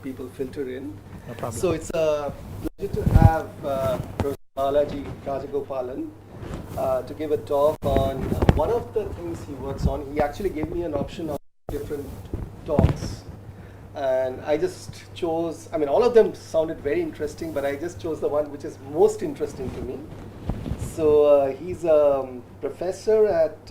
people filter in. No problem. So it's a pleasure to have Professor Balaji Rajagopalan to give a talk on one of the things he works on. He actually gave me an option of different talks. And I just chose, I mean, all of them sounded very interesting, but I just chose the one which is most interesting to me. So he's a professor at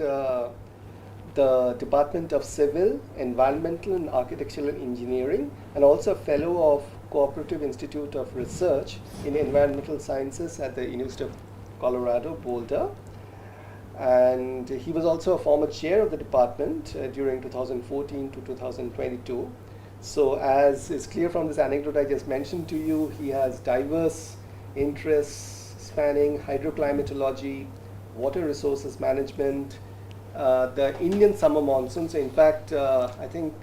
the Department of Civil, Environmental and Architectural Engineering, and also a fellow of Cooperative Institute of Research in Environmental Sciences at the University of Colorado, Boulder. And he was also a former chair of the department during 2014 to 2022. So as is clear from this anecdote I just mentioned to you, he has diverse interests spanning hydroclimatology, water resources management, the Indian summer monsoon. So in fact, I think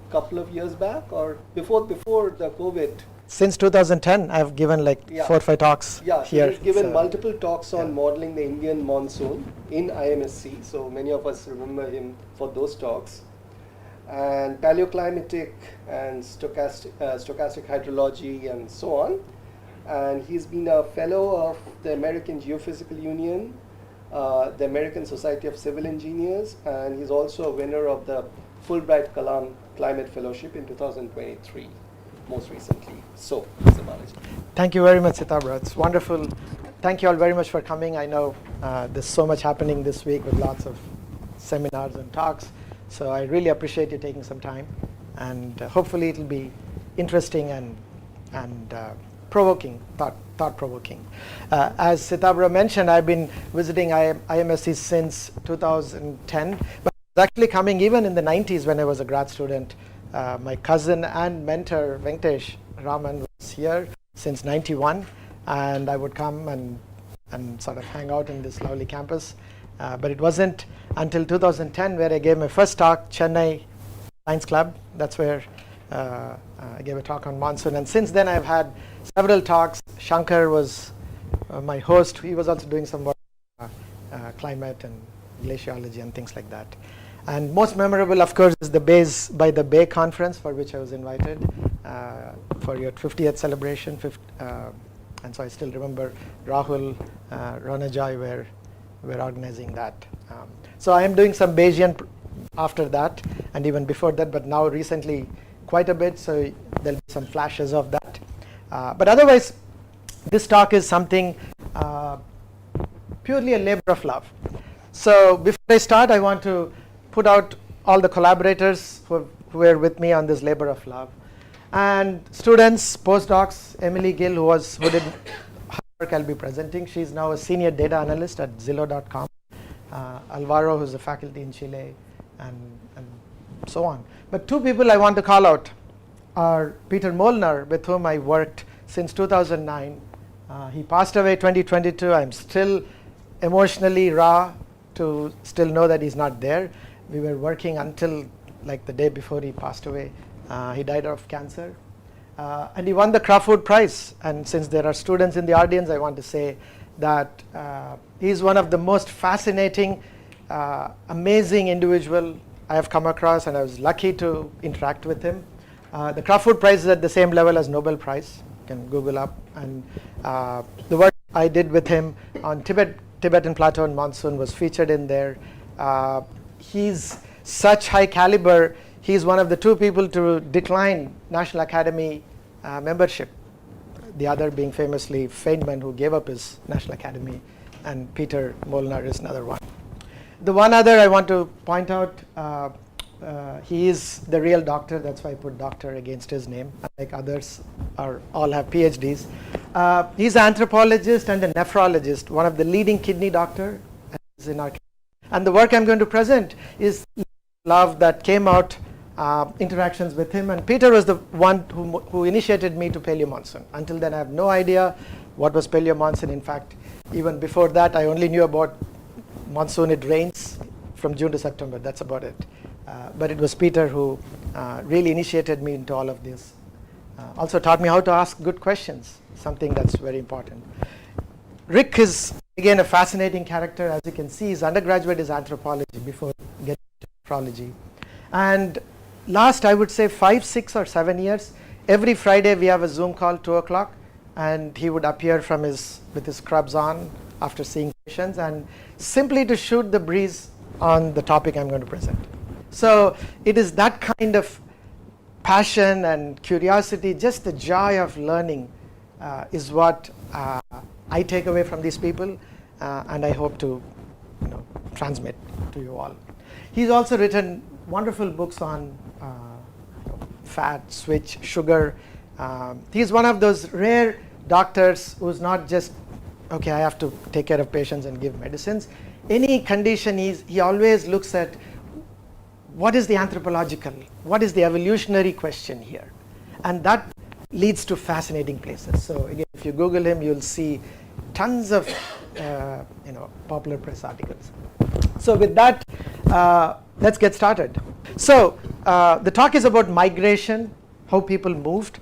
a couple of years back or before the COVID. Since 2010, I've given like 4 or 5 talks here. He's given multiple talks on modeling the Indian monsoon in IMSC. So many of us remember him for those talks. And paleoclimatic and stochastic hydrology and so on. And he's been a fellow of the American Geophysical Union, the American Society of Civil Engineers, and he's also a winner of the Fulbright Climate Fellowship in 2023, most recently. So, Mr. Balaji. Thank you very much, Sitabra. It's wonderful. Thank you all very much for coming. I know there's so much happening this week with lots of seminars and talks. So I really appreciate you taking some time, and hopefully it'll be interesting and provoking, thought-provoking. As Sitabra mentioned, I've been visiting IMSC since 2010, but I was actually coming even in the 90s when I was a grad student. My cousin and mentor Venkatesh Raman was here since 91, and I would come and sort of hang out in this lovely campus. But it wasn't until 2010 where I gave my first talk, Chennai Science Club. That's where I gave a talk on monsoon. And since then I've had several talks. Shankar was my host. He was also doing some work on climate and glaciology and things like that. And most memorable, of course, is the Bays by the Bay conference, for which I was invited for your 50th celebration. And so I still remember Rahul, Ranajai were organizing that. So I am doing some Bayesian after that and even before that, but now recently quite a bit, so there'll be some flashes of that. But otherwise, this talk is something purely a labor of love. So before I start, I want to put out all the collaborators who were with me on this labor of love. And students, postdocs, Emily Gill, who did work I'll be presenting. She's now a senior data analyst at Zillow.com. Alvaro, who's a faculty in Chile, and so on. But 2 people I want to call out are Peter Molnar, with whom I worked since 2009. He passed away 2022. I'm still emotionally raw to still know that he's not there. We were working until like the day before he passed away. He died of cancer. And he won the Crawford Prize. And since there are students in the audience, I want to say that he's one of the most fascinating, amazing individual I have come across, and I was lucky to interact with him. The Crawford Prize is at the same level as Nobel Prize. You can Google up. And the work I did with him on Tibetan Plateau and monsoon was featured in there. He's such high caliber. He's one of the 2 people to decline National Academy membership, the other being famously Feynman, who gave up his National Academy, and Peter Molnar is another one. The one other I want to point out, he is the real doctor. That's why I put doctor against his name. Unlike others all have PhDs. He's an anthropologist and a nephrologist, one of the leading kidney doctor in our. And the work I'm going to present is love that came out interactions with him, and Peter was the one who initiated me to paleomonsoon. Until then I have no idea what was paleomonsoon. In fact, even before that I only knew about monsoon. It rains from June to September, that's about it. But it was Peter who really initiated me into all of this. Also taught me how to ask good questions, something that's very important. Rick is again a fascinating character. As you can see, his undergraduate is anthropology before getting to nephrology. And last, I would say 5, 6 or 7 years, every Friday we have a Zoom call 2 o'clock, and he would appear with his scrubs on after seeing patients, and simply to shoot the breeze on the topic I'm going to present. So it is that kind of passion and curiosity, just the joy of learning is what I take away from these people, and I hope to transmit to you all. He's also written wonderful books on fat, switch, sugar. He's one of those rare doctors who's not just, okay, I have to take care of patients and give medicines. Any condition, he always looks at what is the anthropological, what is the evolutionary question here? And that leads to fascinating places. So again, if you Google him, you'll see tons of popular press articles. So with that, let's get started. So the talk is about migration, how people moved.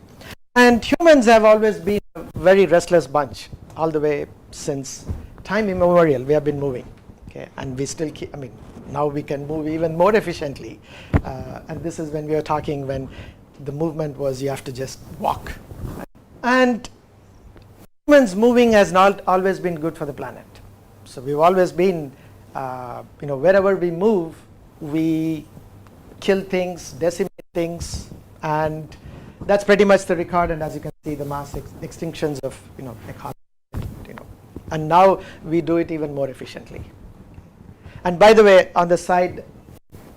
And humans have always been a very restless bunch all the way since time immemorial. We have been moving, okay? And we still keep, now we can move even more efficiently. And this is when we were talking when the movement was you have to just walk. And humans moving has not always been good for the planet. So we've always been, wherever we move, we kill things, decimate things, and that's pretty much the record. And as you can see, the mass extinctions of ecology, and now we do it even more efficiently. And by the way, on the side,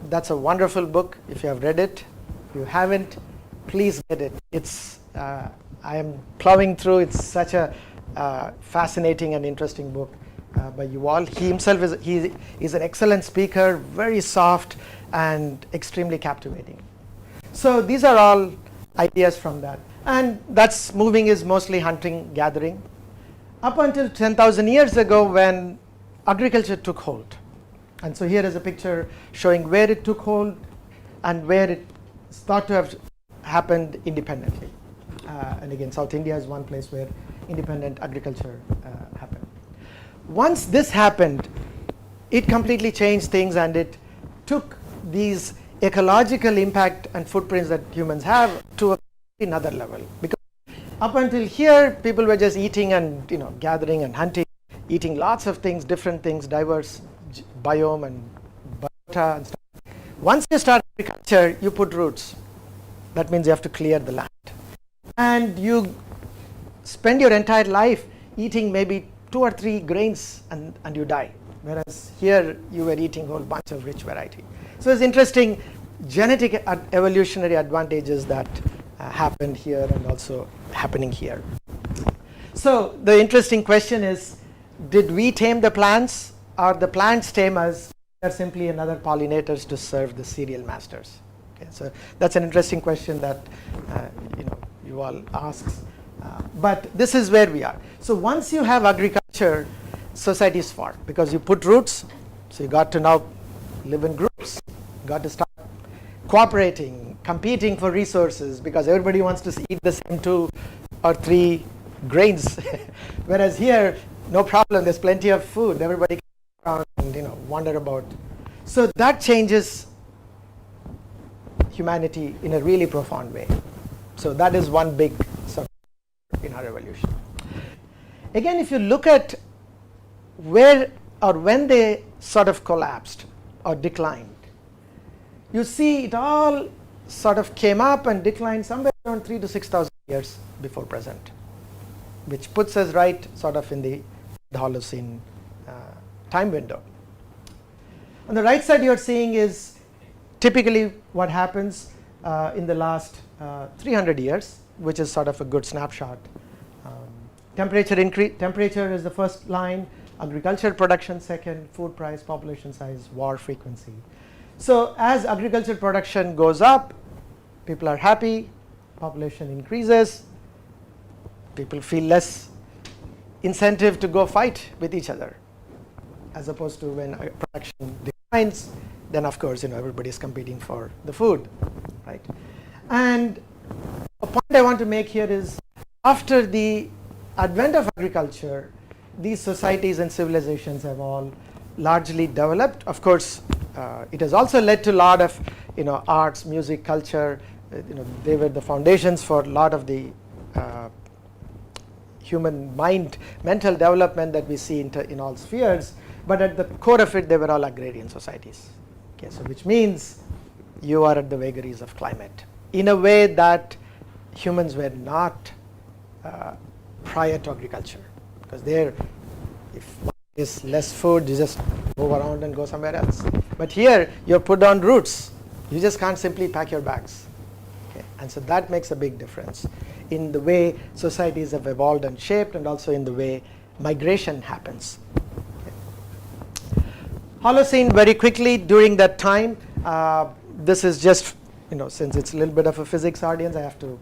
that's a wonderful book. If you have read it, if you haven't, please get it. It's I am plowing through. It's such a fascinating and interesting book by Yuval. He himself is an excellent speaker, very soft and extremely captivating. So these are all ideas from that. And that's moving is mostly hunting, gathering. Up until 10,000 years ago when agriculture took hold. And so here is a picture showing where it took hold and where it's thought to have happened independently. And again, South India is one place where independent agriculture happened. Once this happened, it completely changed things, and it took these ecological impact and footprints that humans have to another level. Because up until here, people were just eating and gathering and hunting, eating lots of things, different things, diverse biome and biota and stuff. Once you start agriculture, you put roots. That means you have to clear the land. And you spend your entire life eating maybe 2 or 3 grains and you die. Whereas here you were eating a whole bunch of rich variety. So it's interesting genetic evolutionary advantages that happened here and also happening here. So the interesting question is, did we tame the plants, or the plants tame us? They're simply another pollinators to serve the cereal masters. Okay, so that's an interesting question that you all asks. But this is where we are. So once you have agriculture, societies form because you put roots. So you got to now live in groups. You got to start cooperating, competing for resources because everybody wants to eat the same 2 or 3 grains. Whereas here, no problem. There's plenty of food. Everybody can around and wander about. So that changes humanity in a really profound way. So that is one big sort of in our evolution. Again, if you look at where or when they sort of collapsed or declined, you see it all sort of came up and declined somewhere around 3,000 to 6,000 years before present, which puts us right sort of in the Holocene time window. On the right side you're seeing is typically what happens in the last 300 years, which is sort of a good snapshot. Temperature is the first line, agriculture production second, food price, population size, war frequency. So as agriculture production goes up, people are happy, population increases, people feel less incentive to go fight with each other, as opposed to when production declines, then of course everybody is competing for the food, right? And a point I want to make here is after the advent of agriculture, these societies and civilizations have all largely developed. Of course, it has also led to a lot of arts, music, culture, they were the foundations for a lot of the human mental development that we see in all spheres. But at the core of it, they were all agrarian societies. Okay, so which means you are at the vagaries of climate in a way that humans were not prior to agriculture, because there, if one is less food, you just move around and go somewhere else. But here, you're put on routes. You just can't simply pack your bags. Okay? And so that makes a big difference in the way societies have evolved and shaped, and also in the way migration happens. Okay. Holocene, very quickly during that time, this is just, since it's a little bit of a physics audience, I have to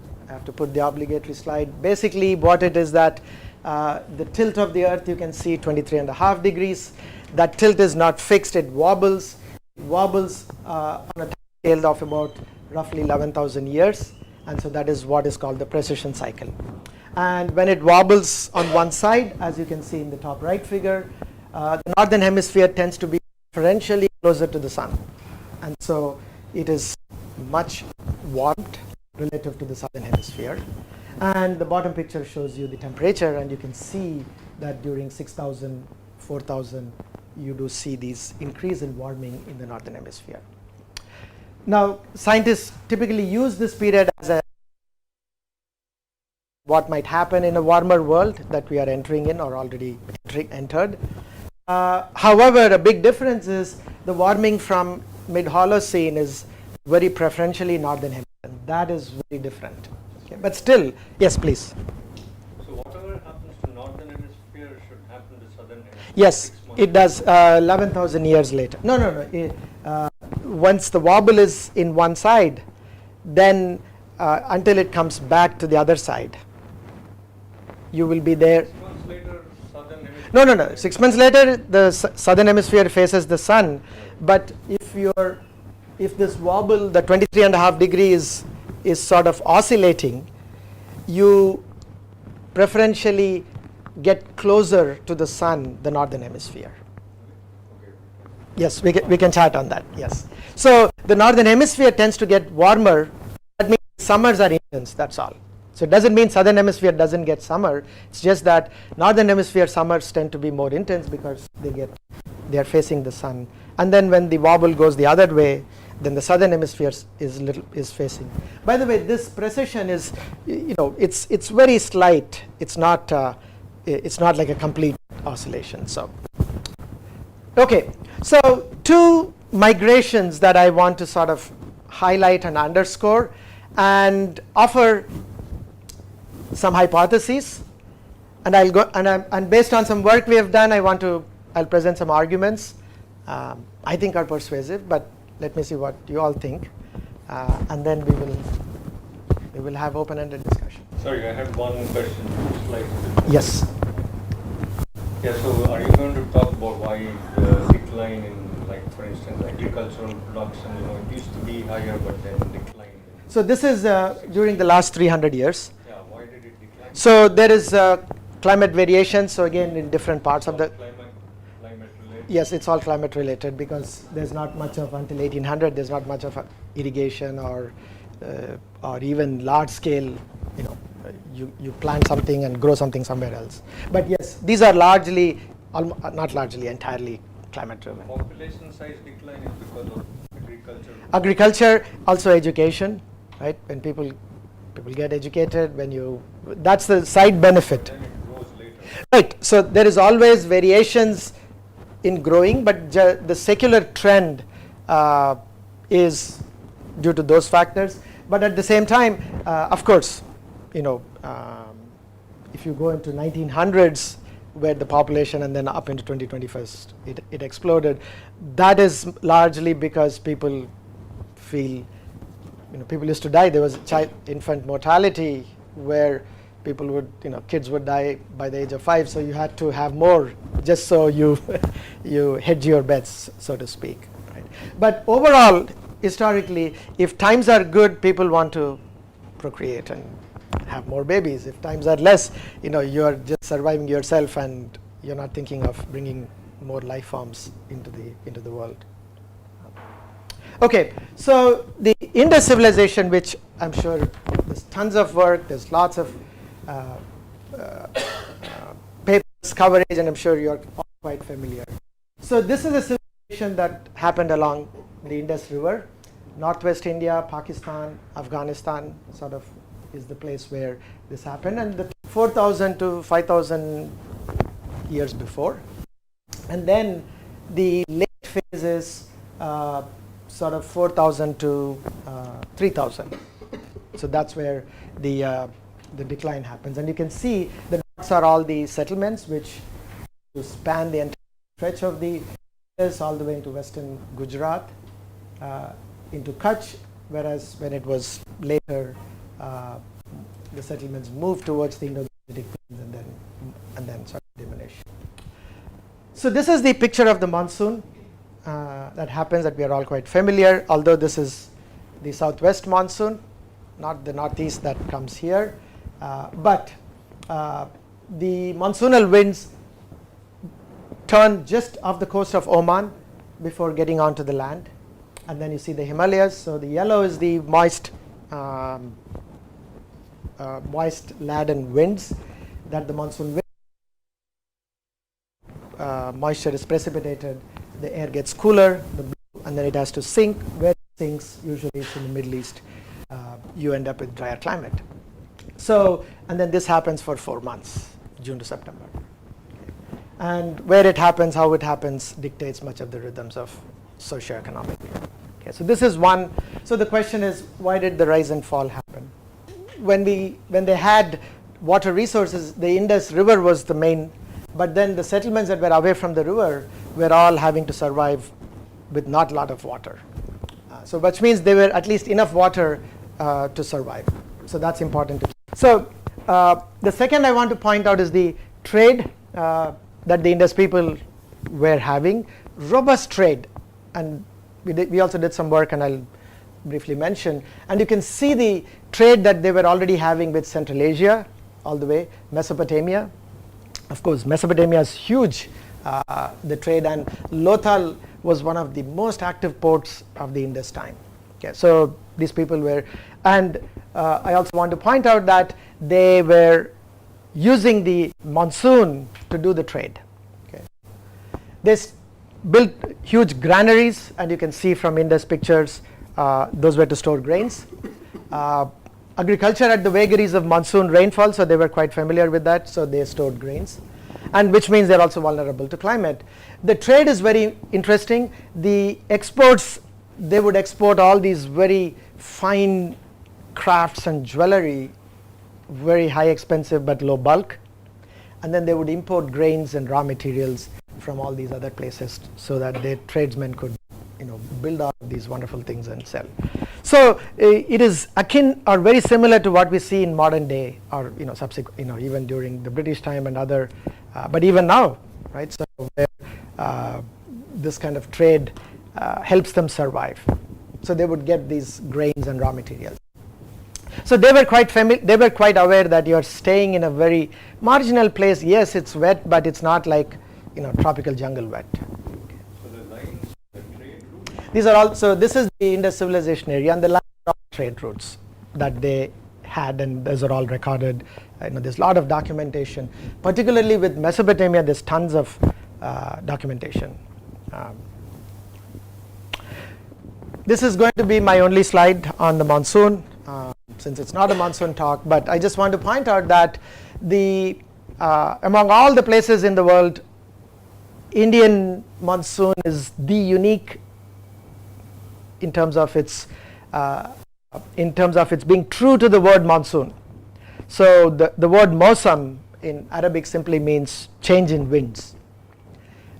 put the obligatory slide. Basically, what it is that the tilt of the Earth, you can see 23.5 degrees. That tilt is not fixed, it wobbles. It wobbles on a time scale of about roughly 11,000 years. And so that is what is called the precession cycle. And when it wobbles on one side, as you can see in the top right figure, the northern hemisphere tends to be preferentially closer to the sun. And so it is much warmed relative to the southern hemisphere. And the bottom picture shows you the temperature, and you can see that during 6,000, 4,000, you do see these increase in warming in the northern hemisphere. Now, scientists typically use this period as what might happen in a warmer world that we are entering in or already entered. However, a big difference is the warming from mid-Holocene is very preferentially northern hemisphere. That is very different. Okay, but still, yes, please. So whatever happens to northern hemisphere should happen to southern hemisphere. Yes, it does. 11,000 years later. No. Once the wobble is in one side, then until it comes back to the other side, you will be there. 6 months later, southern hemisphere. No. 6 months later, the southern hemisphere faces the sun. But if this wobble, the 23.5 degrees is sort of oscillating, you preferentially get closer to the sun, the northern hemisphere. Yes, we can chat on that. Yes. So the northern hemisphere tends to get warmer. That means summers are intense. That's all. So it doesn't mean southern hemisphere doesn't get summer. It's just that northern hemisphere summers tend to be more intense because they are facing the sun. And then when the wobble goes the other way, then the southern hemisphere is facing. By the way, this precession is, it's very slight. It's not like a complete oscillation. So, okay. So two migrations that I want to sort of highlight and underscore and offer some hypotheses, and I'll go and based on some work we have done, I'll present some arguments. I think are persuasive, but let me see what you all think, and then we will have open-ended discussion. Sorry, I had one question. Yes. Yeah. So are you going to talk about why the decline in, like, for instance, agricultural production? It used to be higher, but then declined. So this is during the last 300 years. Yeah. Why did it decline? So there is climate variation. So again, in different parts of the climate related. Yes, it's all climate related because there's not much of until 1800. There's not much of irrigation or even large scale. You plant something and grow something somewhere else. But yes, these are largely, not largely, entirely climate driven. Population size decline is because of agriculture. Agriculture, also education, right? When people get educated, that's the side benefit. Then it grows later. Right. So there is always variations in growing, but the secular trend is due to those factors. But at the same time, of course, if you go into 1900s, where the population and then up into 2021st, it exploded. That is largely because people feel, people used to die. There was infant mortality where people would, kids would die by the age of 5. So you had to have more just so you hedge your bets, so to speak. Right? But overall, historically, if times are good, people want to procreate and have more babies. If times are less, you are just surviving yourself and you're not thinking of bringing more life forms into the world. Okay, so the Indus civilization, which I'm sure there's tons of work, there's lots of papers, coverage, and I'm sure you're all quite familiar. So this is a civilization that happened along the Indus River. Northwest India, Pakistan, Afghanistan sort of is the place where this happened, and the 4,000 to 5,000 years before. And then the late phases sort of 4,000 to 3,000. So that's where the decline happens. And you can see the dots are all the settlements which span the entire stretch of the Indus all the way into western Gujarat, into Kutch, whereas when it was later, the settlements moved towards the Indo-Gangetic plains and then sort of diminished. So this is the picture of the monsoon that happens, that we are all quite familiar, although this is the southwest monsoon, not the northeast that comes here. But the monsoonal winds turn just off the coast of Oman before getting onto the land. And then you see the Himalayas. So the yellow is the moist laden winds that the monsoon wind, moisture is precipitated, the air gets cooler, and then it has to sink. Where it sinks, usually it's in the Middle East, you end up with drier climate. So, and then this happens for 4 months, June to September. And where it happens, how it happens, dictates much of the rhythms of socioeconomic. Okay, so this is one. So the question is, why did the rise and fall happen? When they had water resources, the Indus River was the main, but then the settlements that were away from the river were all having to survive with not a lot of water. So which means there were at least enough water to survive. So that's important. So the second I want to point out is the trade that the Indus people were having, robust trade. And we also did some work, and I'll briefly mention. And you can see the trade that they were already having with Central Asia, all the way, Mesopotamia. Of course, Mesopotamia is huge, the trade, and Lothal was one of the most active ports of the Indus time. Okay, so these people were, and I also want to point out that they were using the monsoon to do the trade. Okay. They built huge granaries, and you can see from Indus pictures, those were to store grains. Agriculture had the vagaries of monsoon rainfall, so they were quite familiar with that, so they stored grains, and which means they're also vulnerable to climate. The trade is very interesting. The exports, they would export all these very fine crafts and jewelry, very high expensive but low bulk, and then they would import grains and raw materials from all these other places so that their tradesmen could build all of these wonderful things and sell. So it is akin or very similar to what we see in modern day, or subsequent, even during the British time and other, but even now, right? So where this kind of trade helps them survive. So they would get these grains and raw materials. So they were quite they were quite aware that you're staying in a very marginal place. Yes, it's wet, but it's not like tropical jungle wet. So the lines, the trade routes? These are all, so this is the Indus civilization area, and the lines are all trade routes that they had, and those are all recorded. There's a lot of documentation, particularly with Mesopotamia. There's tons of documentation. This is going to be my only slide on the monsoon, since it's not a monsoon talk, but I just want to point out that among all the places in the world, Indian monsoon is the unique in terms of its being true to the word monsoon. So the word mosam in Arabic simply means change in winds.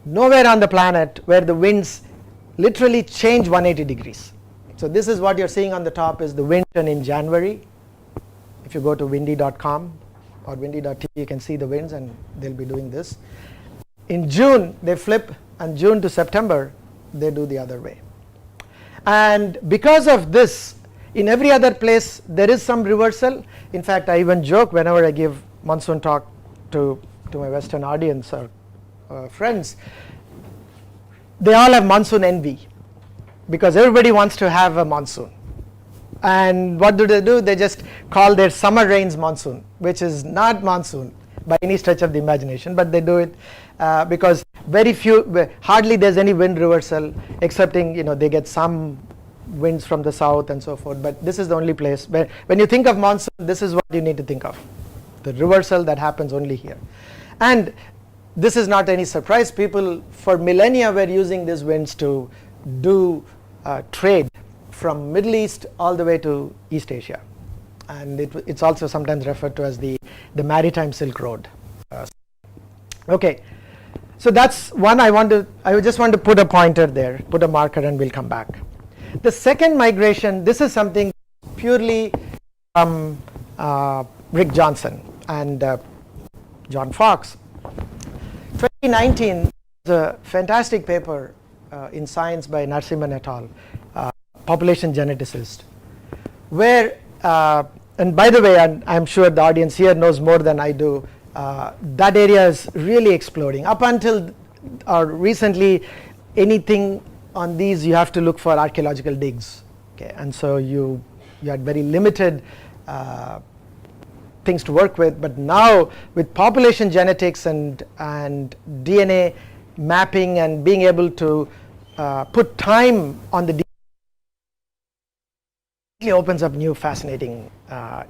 Nowhere on the planet where the winds literally change 180 degrees. So this is what you're seeing on the top is the wind in January. If you go to windy.com or windy.tv, you can see the winds, and they'll be doing this. In June, they flip, and June to September, they do the other way. And because of this, in every other place, there is some reversal. In fact, I even joke whenever I give monsoon talk to my Western audience or friends, they all have monsoon envy, because everybody wants to have a monsoon. And what do? They just call their summer rains monsoon, which is not monsoon by any stretch of the imagination, but they do it because hardly there's any wind reversal, excepting they get some winds from the south and so forth. But this is the only place where, when you think of monsoon, this is what you need to think of, the reversal that happens only here. And this is not any surprise. People for millennia were using these winds to do trade from Middle East all the way to East Asia, and it's also sometimes referred to as the Maritime Silk Road. Okay, so that's one I just want to put a pointer there, put a marker, and we'll come back. The second migration, this is something purely from Rick Johnson and John Fox. 2019 is a fantastic paper in Science by Narasimhan et al., population geneticist, where, and by the way, I'm sure the audience here knows more than I do, that area is really exploding. Up until recently, anything on these you have to look for archaeological digs, okay, and so you had very limited things to work with. But now with population genetics and DNA mapping and being able to put time on the DNA, it opens up new fascinating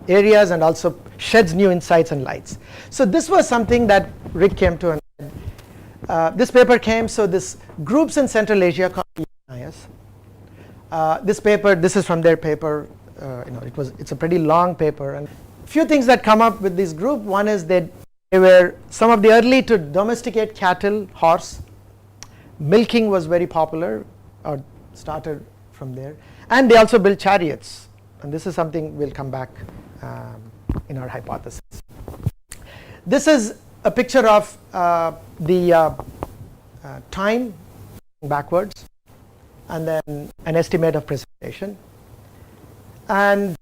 areas and also sheds new insights and lights. So this was something that Rick came to, and this paper came. So this groups in Central Asia called ENIS. This is from their paper. It's a pretty long paper, and few things that come up with this group. One is that they were some of the early to domesticate cattle, horse. Milking was very popular, or started from there, and they also built chariots. And this is something we'll come back in our hypothesis. This is a picture of the time backwards, and then an estimate of precipitation. And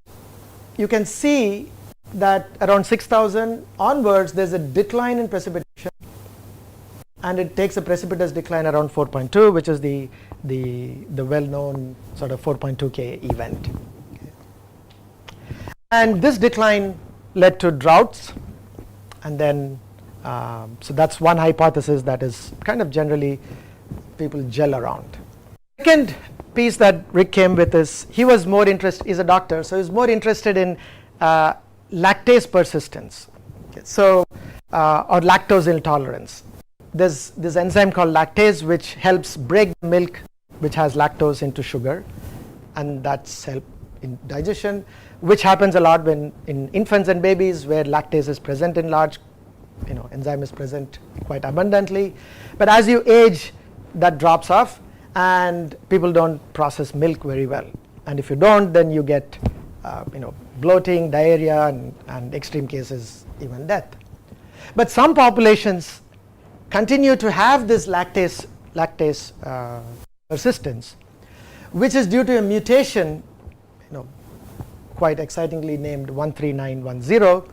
you can see that around 6,000 onwards, there's a decline in precipitation, and it takes a precipitous decline around 4.2, which is the well-known sort of 4.2K event. Okay. And this decline led to droughts, and then so that's one hypothesis that is kind of generally people gel around. Second piece that Rick came with is he's a doctor, so he's more interested in lactase persistence, okay. So or lactose intolerance. There's this enzyme called lactase which helps break milk which has lactose into sugar, and that's help in digestion, which happens a lot when in infants and babies, where lactase is present in large, enzyme is present quite abundantly. But as you age, that drops off, and people don't process milk very well. And if you don't, then you get bloating, diarrhea, and extreme cases even death. But some populations continue to have this lactase persistence, which is due to a mutation, quite excitingly named 13910,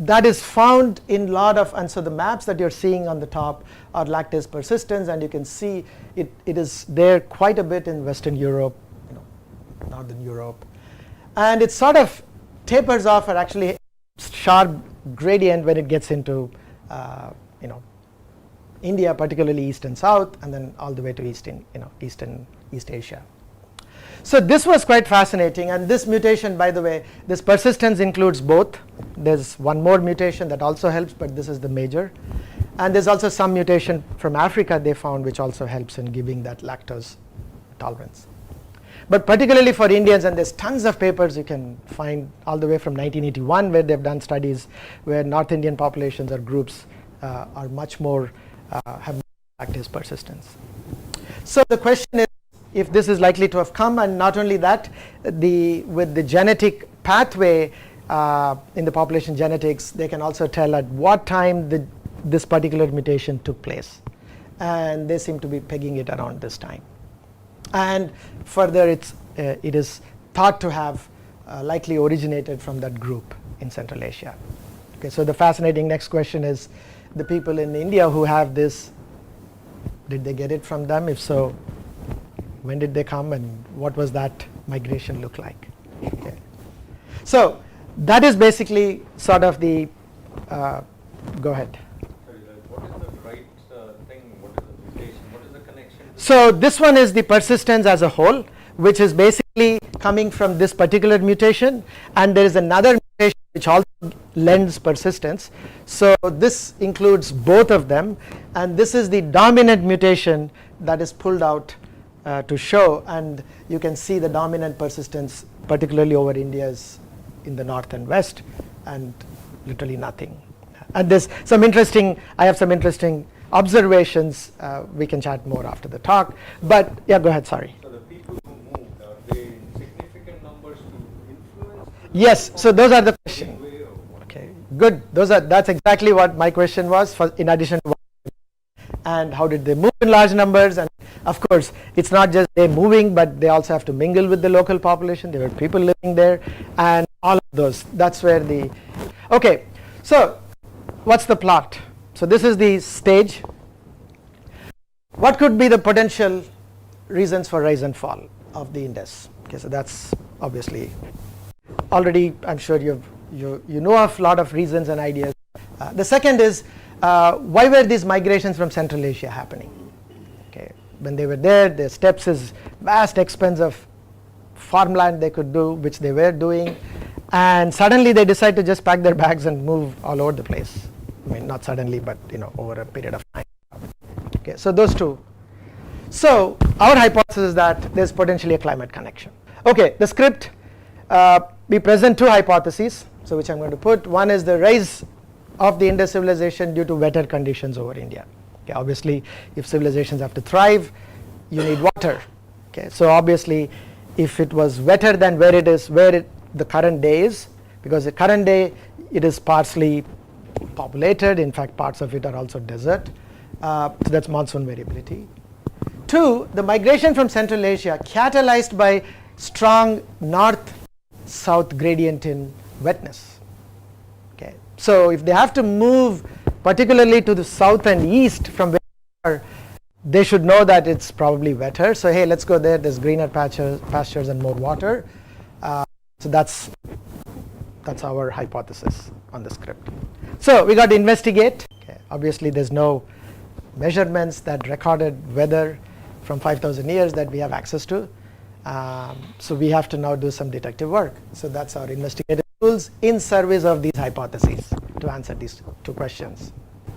that is found in a lot of, and so the maps that you're seeing on the top are lactase persistence, and you can see it is there quite a bit in Western Europe, Northern Europe, and it sort of tapers off at actually sharp gradient when it gets into India, particularly East and South, and then all the way to East Asia. So this was quite fascinating, and this mutation, by the way, this persistence includes both. There's one more mutation that also helps, but this is the major. And there's also some mutation from Africa they found which also helps in giving that lactose tolerance. But particularly for Indians, and there's tons of papers you can find all the way from 1981 where they've done studies where North Indian populations or groups are much more, have lactase persistence. So the question is, if this is likely to have come, and not only that, with the genetic pathway in the population genetics, they can also tell at what time this particular mutation took place, and they seem to be pegging it around this time. And further, it is thought to have likely originated from that group in Central Asia. Okay, so the fascinating next question is, the people in India who have this, did they get it from them? If so, when did they come, and what was that migration look like. Okay. So that is basically sort of the, go ahead. Sorry, what is the right thing? What is the mutation? What is the connection? So this one is the persistence as a whole, which is basically coming from this particular mutation, and there is another mutation which also lends persistence. So this includes both of them, and this is the dominant mutation that is pulled out to show, and you can see the dominant persistence particularly over India's in the north and west, and literally nothing. And there's some interesting, I have some interesting observations. We can chat more after the talk, but yeah, go ahead, sorry. So the people who moved, are they in significant numbers to influence? Yes, so those are the questions. Way or what? Okay, good. That's exactly what my question was, for, in addition to what, and how did they move in large numbers. And of course, it's not just they moving, but they also have to mingle with the local population. There were people living there, and all of those. That's where the, okay, so what's the plot? So this is the stage. What could be the potential reasons for rise and fall of the Indus? Okay, so that's obviously already, I'm sure you know of a lot of reasons and ideas. The second is, why were these migrations from Central Asia happening? Okay, when they were there, the steppes is vast expanse of farmland they could do, which they were doing, and suddenly they decide to just pack their bags and move all over the place. I mean, not suddenly, but over a period of time. Okay, so those two. So our hypothesis is that there's potentially a climate connection. Okay, the script, we present two hypotheses, so which I'm going to put. One is the rise of the Indus civilization due to wetter conditions over India. Okay, obviously, if civilizations have to thrive, you need water. Okay, so obviously, if it was wetter than where it is, the current day is, because the current day it is sparsely populated. In fact, parts of it are also desert. So that's monsoon variability. Two, the migration from Central Asia catalyzed by strong north-south gradient in wetness. Okay, so if they have to move particularly to the south and east from where they are, they should know that it's probably wetter. So hey, let's go there. There's greener pastures and more water. So that's our hypothesis on the script. So we got to investigate. Okay, obviously, there's no measurements that recorded weather from 5,000 years that we have access to. So we have to now do some detective work. So that's our investigative tools in service of these hypotheses to answer these two questions.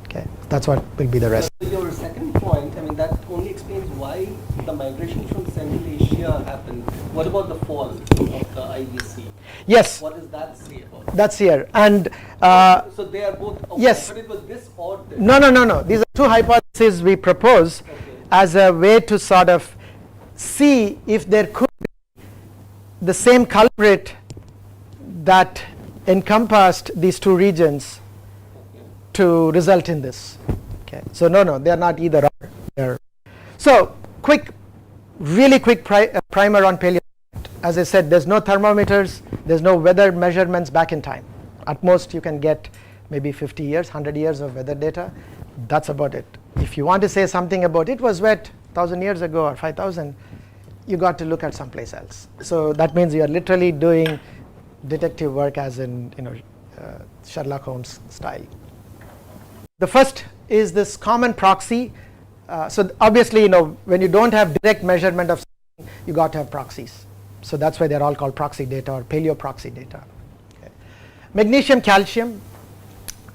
Okay, that's what will be the rest. So your second point, I mean, that only explains why the migration from Central Asia happened. What about the fall of the IBC? Yes. What does that say about it? That's here. And so they are both, okay, yes. But it was this or this? No. These are two hypotheses we propose as a way to sort of see if there could be the same culprit that encompassed these two regions to result in this. Okay, so no, they are not either or. So really quick primer on paleo. As I said, there's no thermometers, there's no weather measurements back in time. At most you can get maybe 50 years, 100 years of weather data. That's about it. If you want to say something about it was wet 1,000 years ago or 5,000, you got to look at someplace else. So that means you are literally doing detective work as in Sherlock Holmes style. The first is this common proxy. So obviously, when you don't have direct measurement of something, you got to have proxies. So that's why they're all called proxy data or paleo proxy data. Okay. Magnesium, calcium,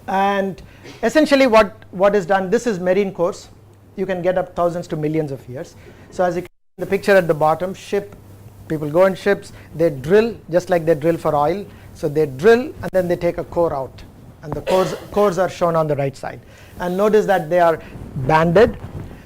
and essentially what is done, this is marine cores. You can get up thousands to millions of years. So as you can see in the picture at the bottom, people go in ships, they drill just like they drill for oil. So they drill and then they take a core out, and the cores are shown on the right side. And notice that they are banded.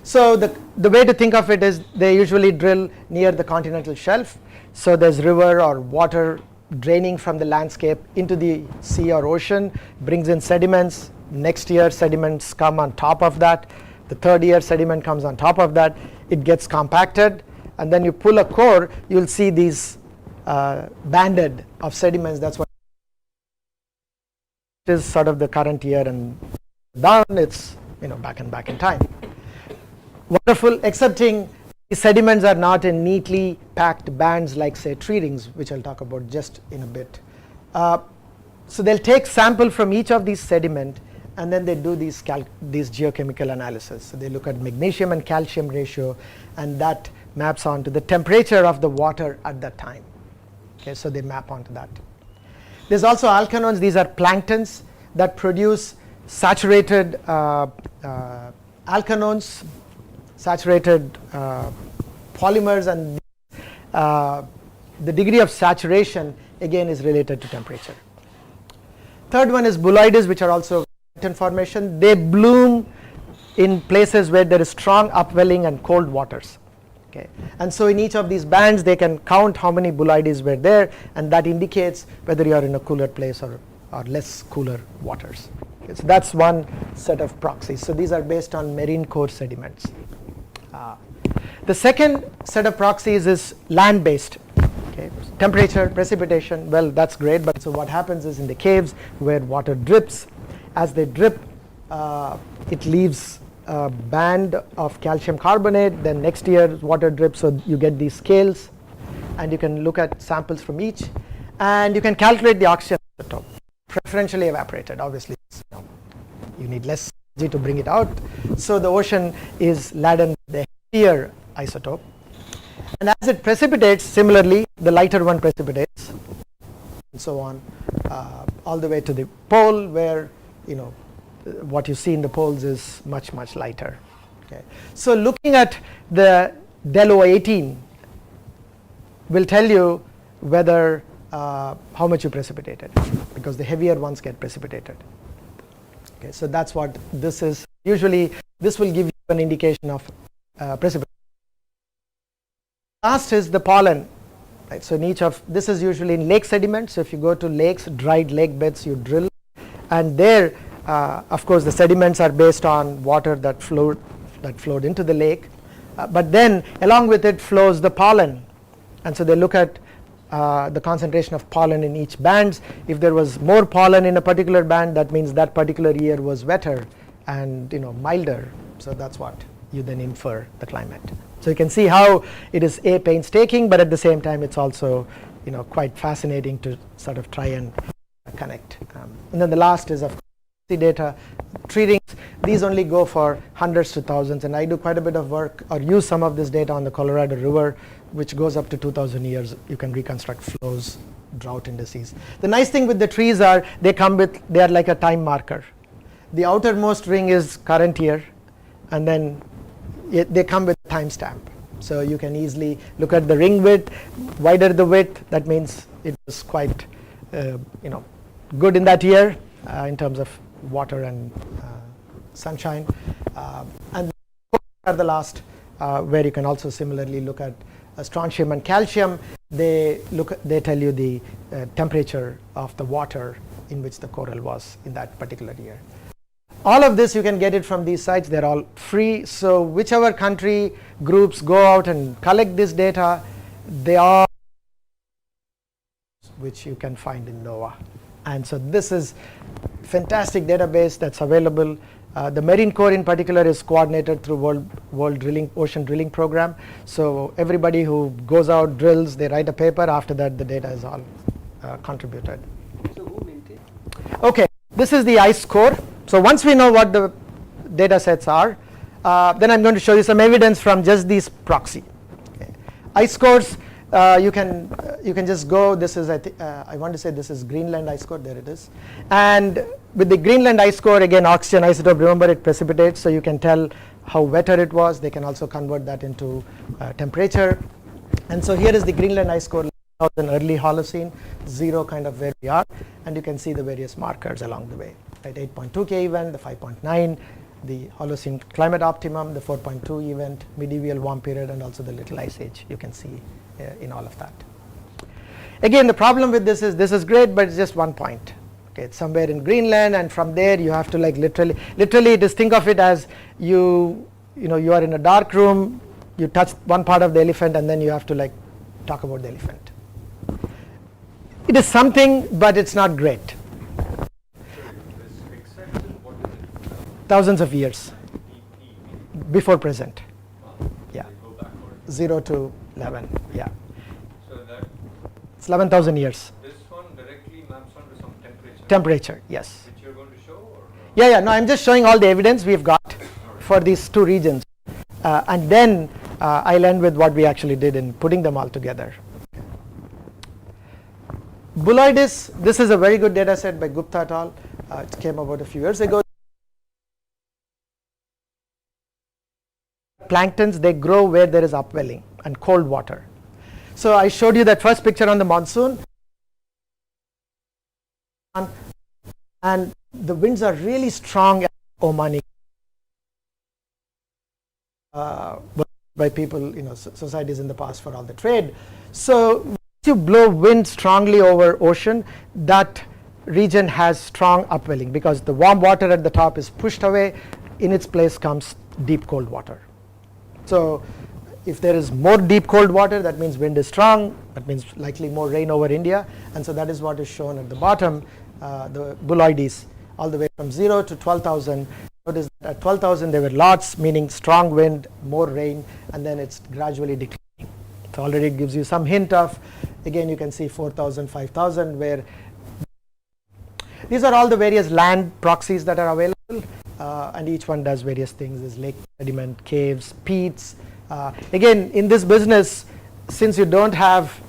So the way to think of it is they usually drill near the continental shelf. So there's river or water draining from the landscape into the sea or ocean, brings in sediments. Next year sediments come on top of that. The third year sediment comes on top of that. It gets compacted, and then you pull a core, you'll see these banded of sediments. That's what it is, sort of the current year, and down it's back and back in time. Wonderful, excepting sediments are not in neatly packed bands like, say, tree rings, which I'll talk about just in a bit. So they'll take sample from each of these sediment, and then they do these geochemical analysis. So they look at magnesium and calcium ratio, and that maps onto the temperature of the water at that time. Okay, so they map onto that. There's also alkanones. These are planktons that produce saturated alkanones, saturated polymers, and the degree of saturation again is related to temperature. Third one is boulloides, which are also plankton formation. They bloom in places where there is strong upwelling and cold waters. Okay. And so in each of these bands they can count how many boulloides were there, and that indicates whether you are in a cooler place or less cooler waters. Okay. So that's one set of proxies. So these are based on marine core sediments. The second set of proxies is land based. Okay. Temperature, precipitation, well, that's great, but so what happens is in the caves where water drips, as they drip, it leaves a band of calcium carbonate, then next year water drips, so you get these scales, and you can look at samples from each, and you can calculate the oxygen isotope, preferentially evaporated. Obviously, you need less energy to bring it out, so the ocean is laden with the heavier isotope. And as it precipitates, similarly, the lighter one precipitates, and so on, all the way to the pole, where what you see in the poles is much, much lighter. Okay. So looking at the del O18 will tell you whether how much you precipitated, because the heavier ones get precipitated. Okay. So that's what this is. Usually, this will give you an indication of precipitation. Last is the pollen. Right. So in each of this is usually in lake sediments. So if you go to lakes, dried lake beds, you drill, and there, of course, the sediments are based on water that flowed into the lake, but then along with it flows the pollen, and so they look at the concentration of pollen in each band. If there was more pollen in a particular band, that means that particular year was wetter and milder. So that's what you then infer the climate. So you can see how it is painstaking, but at the same time it's also quite fascinating to sort of try and connect. And then the last is of course the data, tree rings. These only go for hundreds to thousands, and I do quite a bit of work or use some of this data on the Colorado River, which goes up to 2,000 years. You can reconstruct flows, drought indices. The nice thing with the trees are they are like a time marker. The outermost ring is current year, and then they come with a timestamp. So you can easily look at the ring width. Wider the width, that means it was quite good in that year in terms of water and sunshine. And are the last where you can also similarly look at strontium and calcium. They tell you the temperature of the water in which the coral was in that particular year. All of this you can get it from these sites. They're all free. So whichever country groups go out and collect this data, they are which you can find in NOAA. And so this is fantastic database that's available. The Marine Corps in particular is coordinated through World Drilling Ocean Drilling Program. So everybody who goes out, drills, they write a paper. After that, the data is all contributed. So who maintains? Okay, this is the ice core. So once we know what the data sets are, then I'm going to show you some evidence from just these proxy. Okay. Ice cores, you can just go. This is I want to say this is Greenland ice core. There it is. And with the Greenland ice core, again, oxygen isotope. Remember, it precipitates, so you can tell how wetter it was. They can also convert that into temperature. And so here is the Greenland ice core in early Holocene, 0 kind of where we are, and you can see the various markers along the way. Right, 8.2 K event, the 5.9, the Holocene climate optimum, the 4.2 event, medieval warm period, and also the little ice age. You can see in all of that. Again, the problem with this is great, but it's just one point. Okay, it's somewhere in Greenland, and from there you have to literally just think of it as you are in a dark room, you touch one part of the elephant, and then you have to talk about the elephant. It is something, but it's not great. Thousands of years before present. Yeah. 0 to 11. Yeah, So that it's 11,000 years. this one directly maps onto some temperature. Temperature, yes. Which you're going to show, or Yeah, no, I'm just showing all the evidence we've got for these two regions. And then I'll end with what we actually did in putting them all together. Bulloidis, this is a very good data set by Gupta et al. It came about a few years ago. Planktons, they grow where there is upwelling and cold water. So I showed you that first picture on the monsoon. And the winds are really strong at Omani. By people, societies in the past for all the trade. So if you blow wind strongly over ocean, that region has strong upwelling because the warm water at the top is pushed away. In its place comes deep cold water. So if there is more deep cold water, that means wind is strong. That means likely more rain over India. And so that is what is shown at the bottom, the Bulloidis, all the way from 0 to 12,000. Notice that at 12,000 there were lots, meaning strong wind, more rain, and then it's gradually declining. So already it gives you some hint of, again you can see 4,000, 5,000, where these are all the various land proxies that are available, and each one does various things. There's lake sediment, caves, peats. Again, in this business, since you don't have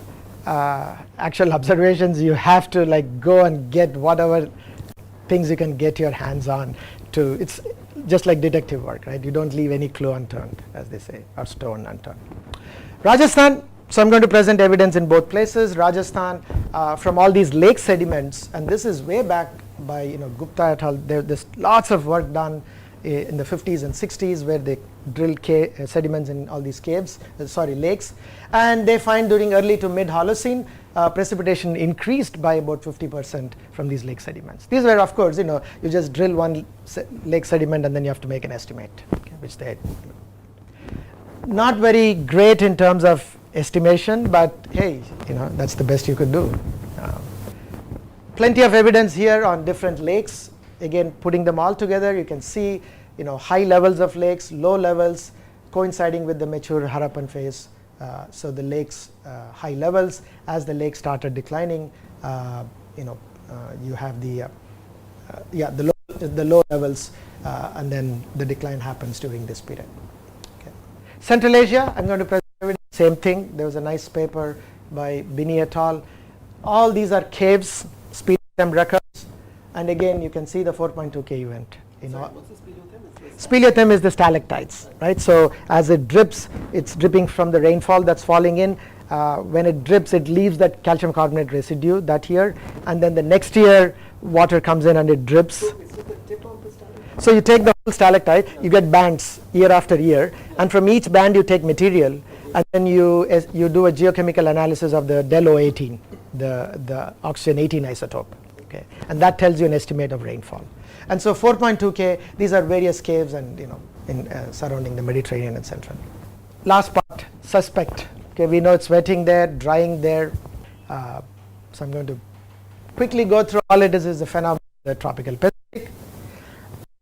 actual observations, you have to go and get whatever things you can get your hands on. It's just like detective work, right? You don't leave any clue unturned, as they say, or stone unturned. Rajasthan, so I'm going to present evidence in both places. Rajasthan, from all these lake sediments, and this is way back by Gupta et al. There's lots of work done in the 50s and 60s where they drilled sediments in all these lakes, and they find during early to mid Holocene precipitation increased by about 50% from these lake sediments. These were, of course, you just drill one lake sediment and then you have to make an estimate, which they not very great in terms of estimation, but hey, that's the best you could do. Plenty of evidence here on different lakes. Again, putting them all together, you can see high levels of lakes, low levels, coinciding with the mature Harappan phase. So the lakes high levels. As the lake started declining, you have the low levels, and then the decline happens during this period. Okay. Central Asia, I'm going to present evidence. Same thing. There was a nice paper by Bini et al. All these are caves, speleothem records, and again you can see the 4.2K event. What's the speleothem? Speleothem is the stalactites, right? So as it drips, it's dripping from the rainfall that's falling in. When it drips, it leaves that calcium carbonate residue that year, and then the next year water comes in and it drips. So is it the tip of the stalactite? So you take the whole stalactite, you get bands year after year, and from each band you take material, and then you do a geochemical analysis of the del O18, the oxygen 18 isotope, okay, and that tells you an estimate of rainfall. And so 4.2K, these are various caves and surrounding the Mediterranean, etc. Last part, suspect. Okay, we know it's wetting there, drying there. So I'm going to quickly go through all it is the phenomenon of the tropical Pacific.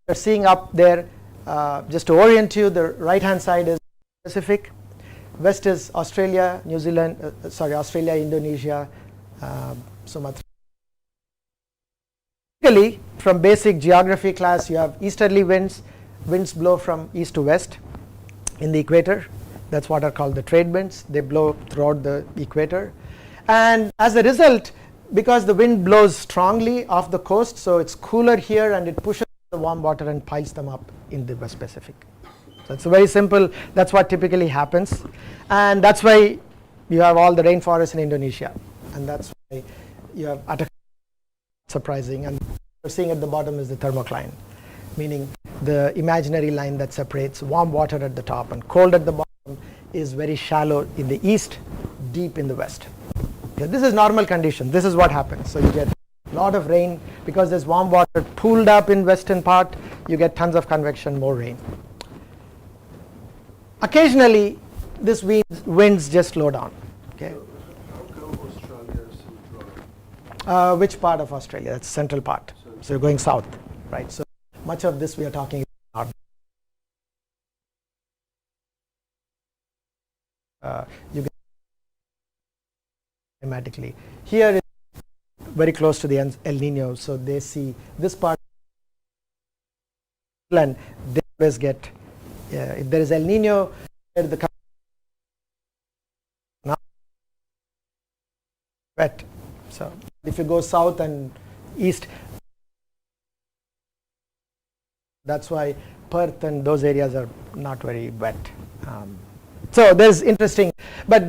You're seeing up there, just to orient you, the right-hand side is Pacific. West is Australia, New Zealand, Australia, Indonesia, Sumatra. Typically, from basic geography class, you have easterly winds. Winds blow from east to west in the equator. That's what are called the trade winds. They blow throughout the equator. And as a result, because the wind blows strongly off the coast, so it's cooler here and it pushes the warm water and piles them up in the West Pacific. So it's very simple. That's what typically happens. And that's why you have all the rainforests in Indonesia. And that's why you have Atacama, surprising. And what you're seeing at the bottom is the thermocline, meaning the imaginary line that separates warm water at the top and cold at the bottom is very shallow in the east, deep in the west. Okay, this is normal condition. This is what happens. So you get a lot of rain because there's warm water pooled up in western part. You get tons of convection, more rain. Occasionally, this winds just slow down. Okay. How come Australia is so dry? Which part of Australia? That's central part. So you're going south, right? So much of this we are talking about. you get automatically. Here it's very close to the El Nino, so they see this part and they always get, if there is El Nino, the now wet. So if you go south and east, that's why Perth and those areas are not very wet. So there's interesting, but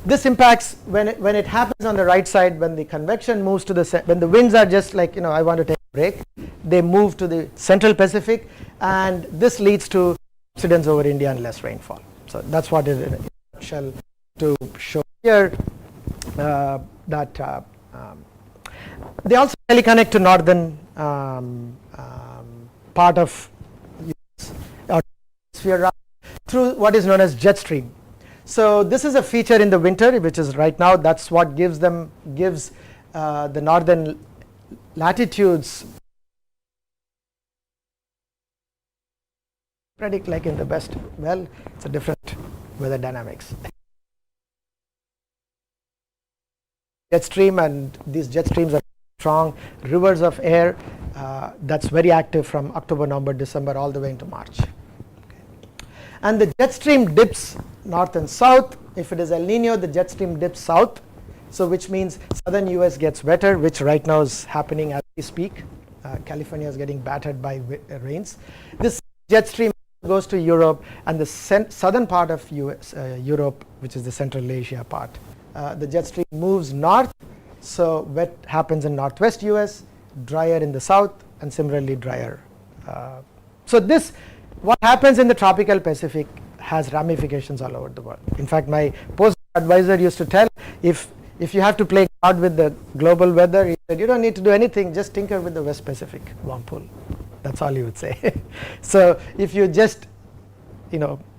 this impacts when it happens on the right side, when the convection moves to the when the winds are just like, I want to take a break, they move to the central Pacific, and this leads to subsidence over India and less rainfall. So that's what it is in a nutshell to show here. That they also teleconnect to northern part of our sphere through what is known as jet stream. So this is a feature in the winter, which is right now. That's what gives the northern latitudes predict like in the west. Well, it's a different weather dynamics. Jet stream, and these jet streams are strong rivers of air that's very active from October, November, December all the way into March. Okay. And the jet stream dips north and south. If it is El Nino, the jet stream dips south, so which means southern US gets wetter, which right now is happening as we speak. California is getting battered by rains. This jet stream goes to Europe and the southern part of Europe, which is the Central Asia part. The jet stream moves north, so wet happens in northwest US, drier in the south, and similarly drier. So this, what happens in the tropical Pacific has ramifications all over the world. In fact, my post advisor used to tell, if you have to play God with the global weather, he said, you don't need to do anything, just tinker with the West Pacific warm pool. That's all he would say. So if you just,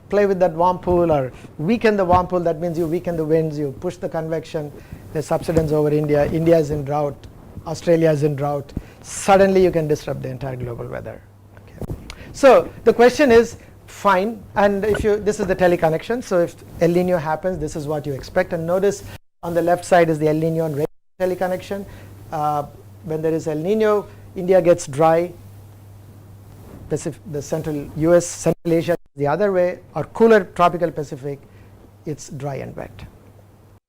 play with that warm pool or weaken the warm pool, that means you weaken the winds, you push the convection, there's subsidence over India, India is in drought, Australia is in drought, suddenly you can disrupt the entire global weather. Okay. So the question is, fine, and this is the teleconnection, so if El Nino happens, this is what you expect, and notice on the left side is the El Nino and rain teleconnection. When there is El Nino, India gets dry, the central US, Central Asia the other way, or cooler tropical Pacific, it's dry and wet.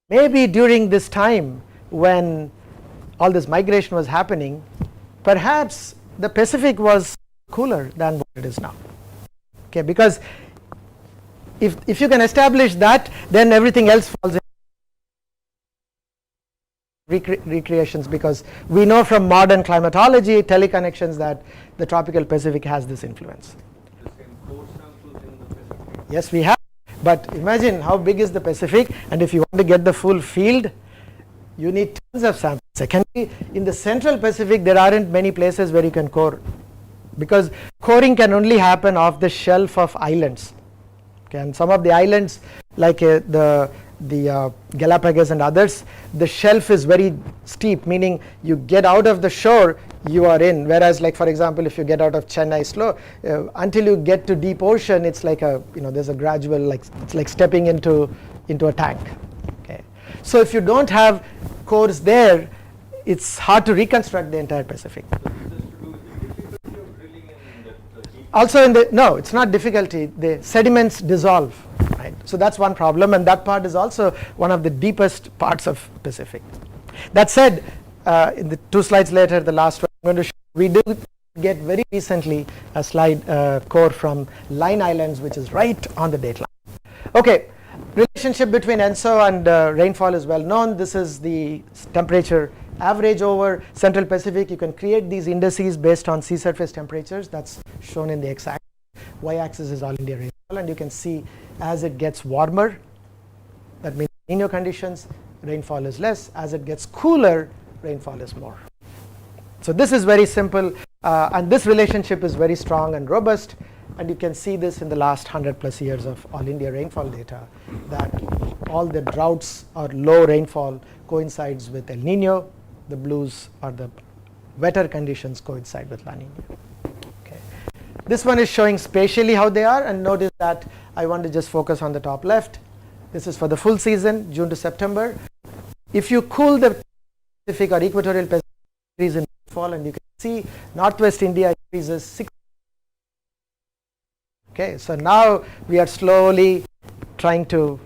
Maybe during this time when all this migration was happening, perhaps the Pacific was cooler than what it is now. Okay, because if you can establish that, then everything else falls in recreations, because we know from modern climatology, teleconnections, that the tropical Pacific has this influence. Yes, we have, but imagine how big is the Pacific, and if you want to get the full field, you need tons of samples. Secondly, in the central Pacific, there aren't many places where you can core, because coring can only happen off the shelf of islands. Okay, and some of the islands, like the Galapagos and others, the shelf is very steep, meaning you get out of the shore, you are in. Whereas, like for example, if you get out of Chennai slow, until you get to deep ocean, it's like there's a gradual, it's like stepping into a tank. Okay, so if you don't have cores there, it's hard to reconstruct the entire Pacific. Also no, it's not difficulty, the sediments dissolve, right? So that's one problem, and that part is also one of the deepest parts of Pacific. That said, in the 2 slides later, the last one I'm going to show, we do get very recently a slide core from Line Islands, which is right on the dateline. Okay, relationship between ENSO and rainfall is well known. This is the temperature average over Central Pacific. You can create these indices based on sea surface temperatures. That's shown in the x-axis. Y-axis is all India rainfall, and you can see as it gets warmer, that means El Nino conditions, rainfall is less. As it gets cooler, rainfall is more. So this is very simple, and this relationship is very strong and robust, and you can see this in the last 100+ years of all India rainfall data, that all the droughts or low rainfall coincides with El Nino. The blues or the wetter conditions coincide with La Nina. Okay. This one is showing spatially how they are, and notice that I want to just focus on the top left. This is for the full season, June to September. If you cool the Pacific or equatorial Pacific, increase in fall, and you can see Northwest India increases 6. Okay, so now we are slowly trying to,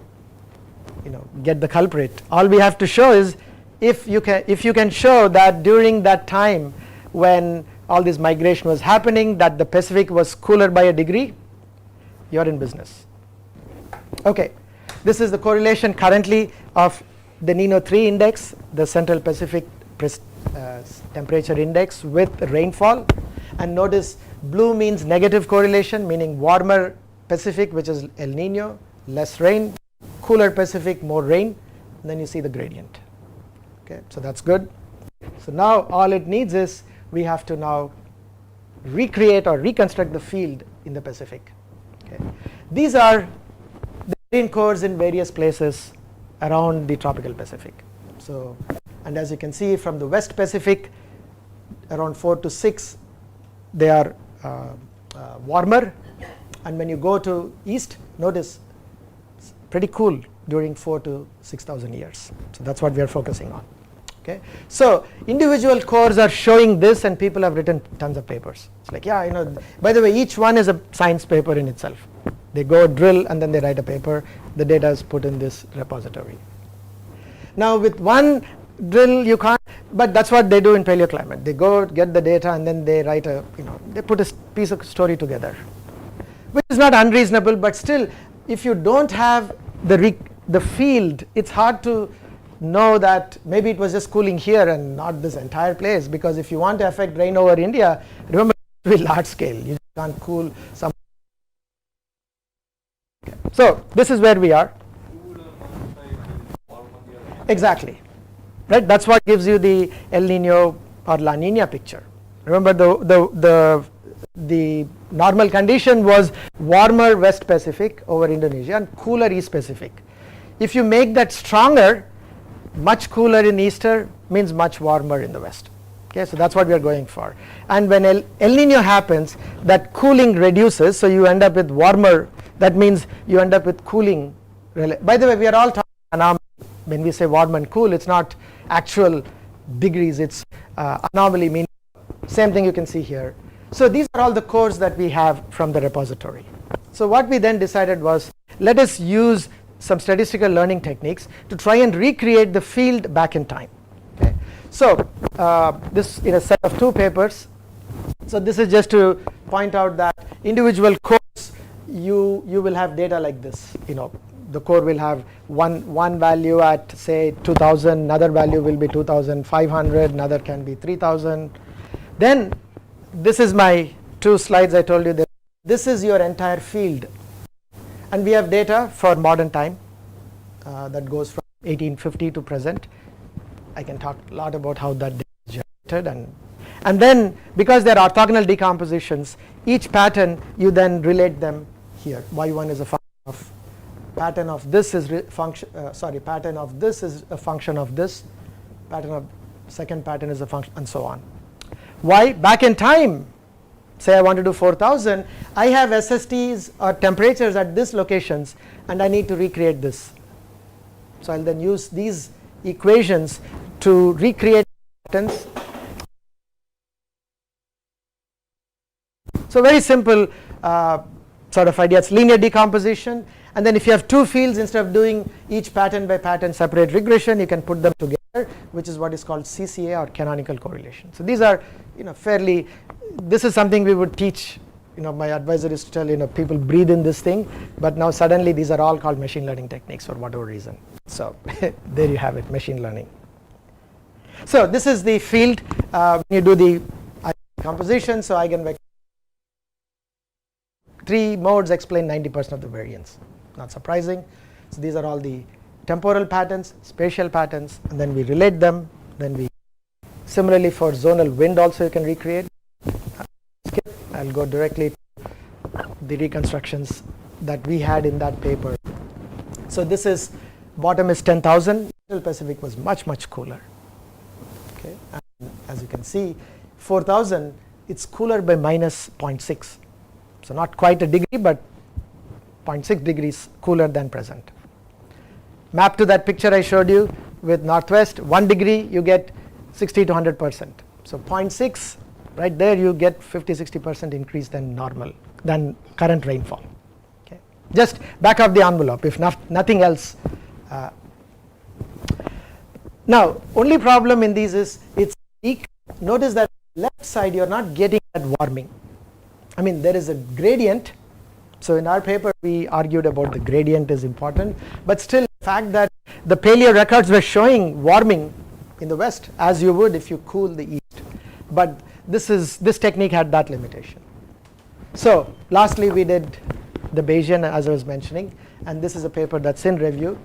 get the culprit. All we have to show is if you can show that during that time when all this migration was happening, that the Pacific was cooler by a degree, you're in business. Okay, this is the correlation currently of the Nino 3 index, the Central Pacific temperature index with rainfall, and notice blue means negative correlation, meaning warmer Pacific, which is El Nino, less rain, cooler Pacific, more rain, and then you see the gradient. Okay, so that's good. So now all it needs is we have to now recreate or reconstruct the field in the Pacific. Okay. These are the marine cores in various places around the tropical Pacific. So, and as you can see from the West Pacific, around 4 to 6, they are warmer, and when you go to east, notice it's pretty cool during 4 to 6,000 years. So that's what we are focusing on. Okay, so individual cores are showing this, and people have written tons of papers. It's like, yeah, by the way, each one is a science paper in itself. They go drill and then they write a paper. The data is put in this repository. Now with one drill you can't, but that's what they do in paleoclimate. They go get the data and then they write they put a piece of story together, which is not unreasonable, but still, if you don't have the field, it's hard to know that maybe it was just cooling here and not this entire place, because if you want to affect rain over India, remember it will be large scale. You can't cool some. Okay. So this is where we are. Exactly, right? That's what gives you the El Nino or La Nina picture. Remember the normal condition was warmer West Pacific over Indonesia and cooler East Pacific. If you make that stronger, much cooler in Easter means much warmer in the West. Okay, so that's what we are going for. And when El Nino happens, that cooling reduces, so you end up with warmer. That means you end up with cooling. By the way, we are all talking anomaly. When we say warm and cool, it's not actual degrees, it's anomaly, meaning same thing you can see here. So these are all the cores that we have from the repository. So what we then decided was, let us use some statistical learning techniques to try and recreate the field back in time. Okay. So this in a set of 2 papers. So this is just to point out that individual cores, you will have data like this. The core will have one value at say 2000, another value will be 2500, another can be 3000. Then this is my 2 slides I told you that this is your entire field, and we have data for modern time that goes from 1850 to present. I can talk a lot about how that data is generated, and then because they are orthogonal decompositions, each pattern you then relate them here. Y1 is a function of pattern of this is pattern of this is a function of this, pattern of second pattern is a function, and so on. Why? Back in time, say I want to do 4000, I have SSTs or temperatures at these locations, and I need to recreate this. So I'll then use these equations to recreate patterns. So very simple sort of idea. It's linear decomposition. And then if you have 2 fields, instead of doing each pattern by pattern separate regression, you can put them together, which is what is called CCA or canonical correlation. So these are fairly, this is something we would teach. My advisor is to tell people breathe in this thing, but now suddenly these are all called machine learning techniques for whatever reason. So there you have it, machine learning. So this is the field when you do the composition. So eigenvector 3 modes explain 90% of the variance. Not surprising. So these are all the temporal patterns, spatial patterns, and then we relate them. Then we similarly for zonal wind also you can recreate. I'll go directly to the reconstructions that we had in that paper. So this is bottom is 10,000. Central Pacific was much cooler. Okay, and as you can see, 4,000 it's cooler by minus 0.6. So not quite a degree, but 0.6 degrees cooler than present. map to that picture I showed you with northwest, 1 degree you get 60 to 100%. So 0.6 right there you get 50-60% increase than normal, than current rainfall. Okay. Just back of the envelope if nothing else. Now only problem in these is it's weak. Notice that left side you're not getting that warming. I mean there is a gradient. So in our paper we argued about the gradient is important, but still the fact that the paleo records were showing warming in the west as you would if you cool the east, but this technique had that limitation. So lastly we did the Bayesian as I was mentioning, and this is a paper that's in review.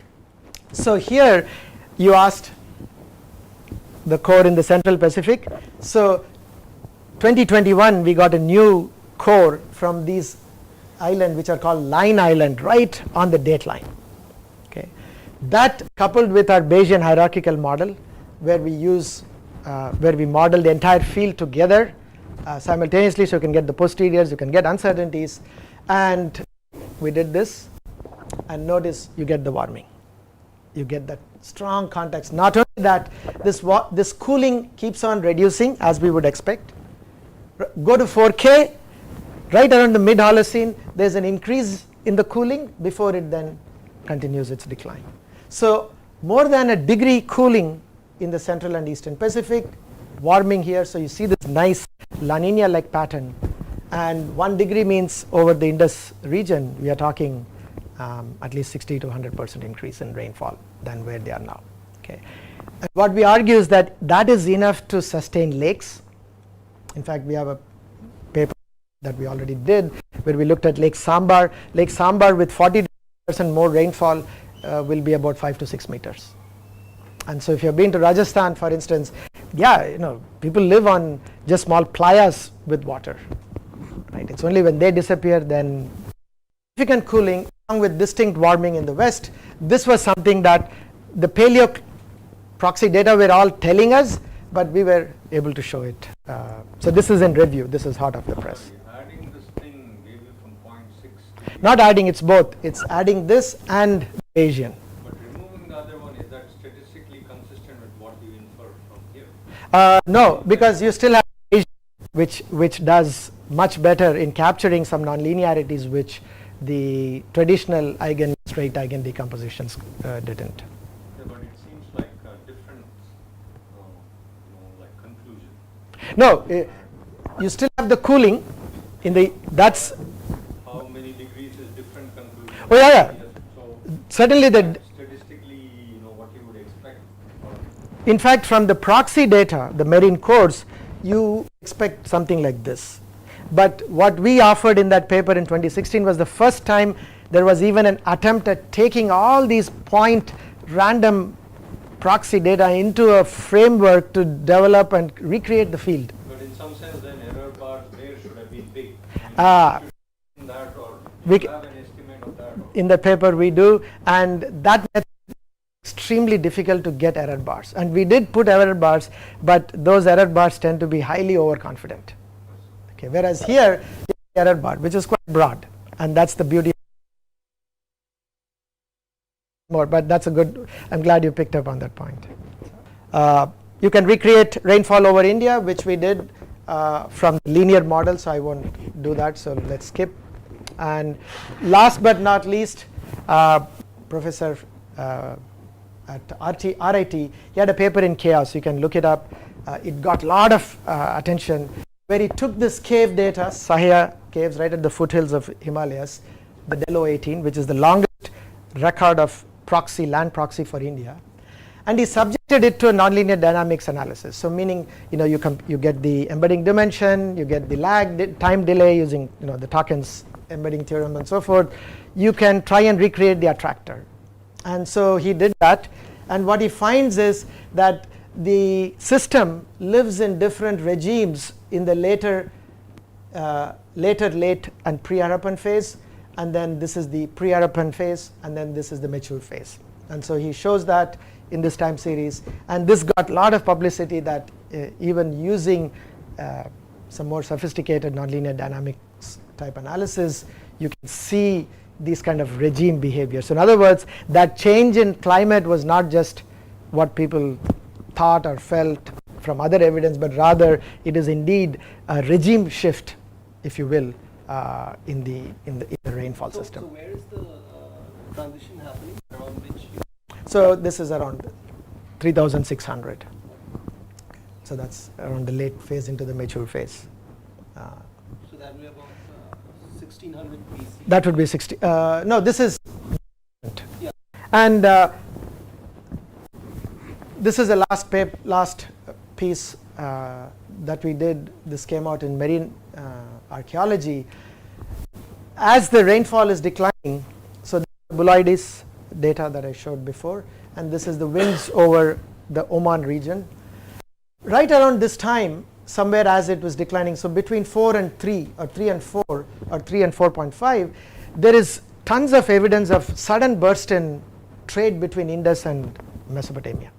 So here you asked the core in the Central Pacific. So 2021 we got a new core from these island which are called Line Island right on the date line. Okay. That coupled with our Bayesian hierarchical model where we use where we model the entire field together simultaneously, so you can get the posteriors, you can get uncertainties, and we did this, and notice you get the warming, you get that strong context. Not only that, this cooling keeps on reducing as we would expect. Go to 4K, right around the mid Holocene there's an increase in the cooling before it then continues its decline. So more than a degree cooling in the Central and Eastern Pacific, warming here, so you see this nice La Nina like pattern, and 1 degree means over the Indus region we are talking at least 60 to 100% increase in rainfall than where they are now. Okay. And what we argue is that that is enough to sustain lakes. In fact we have a paper that we already did where we looked at Lake Sambar. Lake Sambar with 40% more rainfall will be about 5 to 6 meters. And so if you have been to Rajasthan for instance, yeah, people live on just small playas with water, right? It's only when they disappear then significant cooling along with distinct warming in the west. This was something that the paleo proxy data were all telling us, but we were able to show it. So this is in review, this is hot off the press. Adding this thing maybe from 0.6. Not adding, it's both, it's adding this and Bayesian. But removing the other one, is that statistically consistent with what you infer from here? No, because you still have Bayesian, which does much better in capturing some nonlinearities which the traditional straight eigen decompositions didn't. Yeah, but it seems like a different like conclusion. No, you still have the cooling in the, that's How many degrees is different conclusion? Oh yeah. So Certainly the statistically, what you would expect. in fact from the proxy data, the marine cores, you expect something like this. But what we offered in that paper in 2016 was the first time there was even an attempt at taking all these point random proxy data into a framework to develop and recreate the field. But in some sense then error bars there should have been big. Ah. In that, or We do you have an estimate of that? In the paper we do, and that method is extremely difficult to get error bars, and we did put error bars, but those error bars tend to be highly overconfident. Okay, whereas here error bar which is quite broad, and that's the beauty more, but that's a good, I'm glad you picked up on that point. You can recreate rainfall over India, which we did from the linear model, so I won't do that, so let's skip. And last but not least, professor at RIT, he had a paper in chaos, you can look it up. It got a lot of attention where he took this cave data, Sahya caves right at the foothills of Himalayas, the Delo 18, which is the longest record of proxy, land proxy for India, and he subjected it to a nonlinear dynamics analysis. So meaning, you get the embedding dimension, you get the lag time delay using the Tokens embedding theorem and so forth. You can try and recreate the attractor, and so he did that, and what he finds is that the system lives in different regimes in the later late and pre-Harappan phase, and then this is the pre-Harappan phase, and then this is the mature phase. And so he shows that in this time series, and this got a lot of publicity that even using some more sophisticated nonlinear dynamics type analysis, you can see these kind of regime behaviors. So in other words, that change in climate was not just what people thought or felt from other evidence, but rather it is indeed a regime shift, if you will, in the rainfall system. So where is the transition happening? Around which year? So this is around 3,600. So that's around the late phase into the mature phase. So that will be about 1600 BC. That would be 60. No, this is. Yeah. And this is the last piece that we did. This came out in marine archaeology. As the rainfall is declining, so the Bouloides data that I showed before, and this is the winds over the Oman region. Right around this time, somewhere as it was declining, so between 4 and 3, or 3 and 4, or 3 and 4.5, there is tons of evidence of sudden burst in trade between Indus and Mesopotamia.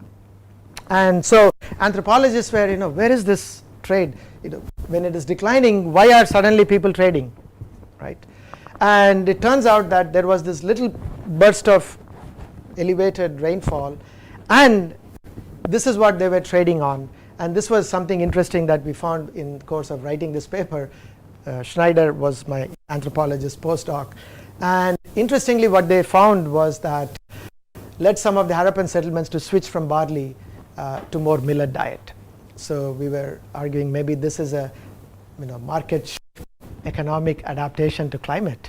And so anthropologists were, where is this trade? When it is declining, why are suddenly people trading, right? And it turns out that there was this little burst of elevated rainfall, and this is what they were trading on. And this was something interesting that we found in the course of writing this paper. Schneider was my anthropologist postdoc. And interestingly, what they found was that led some of the Harappan settlements to switch from barley to more millet diet. So we were arguing maybe this is a market shift, economic adaptation to climate,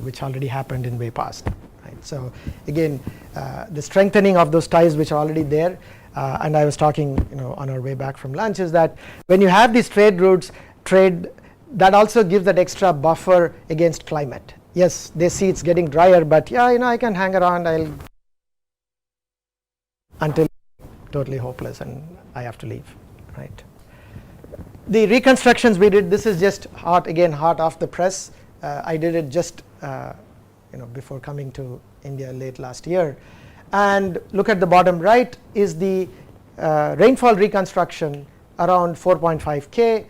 which already happened in way past. Right? So again, the strengthening of those ties which are already there. And I was talking, on our way back from lunch, is that when you have these trade routes, that also gives that extra buffer against climate. Yes, they see it's getting drier, but yeah, I can hang around. Until totally hopeless and I have to leave, right? The reconstructions we did. This is just hot off the press. I did it just before coming to India late last year. And look at the bottom right is the rainfall reconstruction around 4.5 K,